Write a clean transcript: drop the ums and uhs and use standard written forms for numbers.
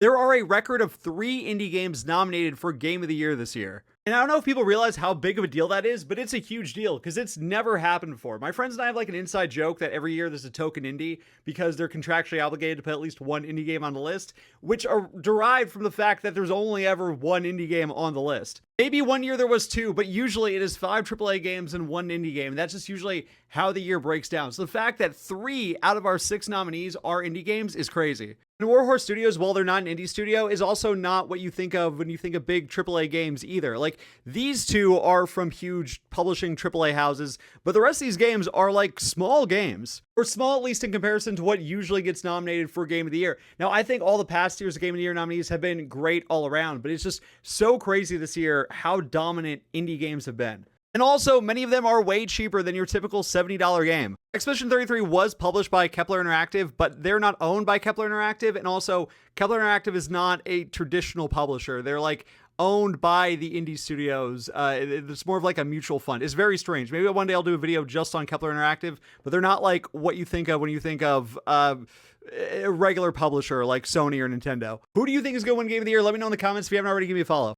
There are a record of 3 indie games nominated for Game of the Year this year. And I don't know if people realize how big of a deal that is, but it's a huge deal because it's never happened before. My friends and I have like an inside joke that every year there's a token indie because they're contractually obligated to put at least one indie game on the list, which are derived from the fact that there's only ever one indie game on the list. Maybe one year there was 2, but usually it is 5 AAA games and 1 indie game. That's just usually how the year breaks down. So the fact that 3 out of our 6 nominees are indie games is crazy. And Warhorse Studios, while they're not an indie studio, is also not what you think of when you think of big AAA games either. Like, these 2 are from huge publishing AAA houses, but the rest of these games are like small games. Or small, at least in comparison to what usually gets nominated for Game of the Year. Now, I think all the past year's Game of the Year nominees have been great all around, but it's just so crazy this year how dominant indie games have been. And also, many of them are way cheaper than your typical $70 game. Expedition 33 was published by Kepler Interactive, but they're not owned by Kepler Interactive, and also, Kepler Interactive is not a traditional publisher. They're like owned by the indie studios. It's more of like a mutual fund. It's very strange. Maybe one day I'll do a video just on Kepler Interactive, but they're not like what you think of when you think of a regular publisher like Sony or Nintendo. Who do you think is going to win Game of the Year? Let me know in the comments. If you haven't already, give me a follow.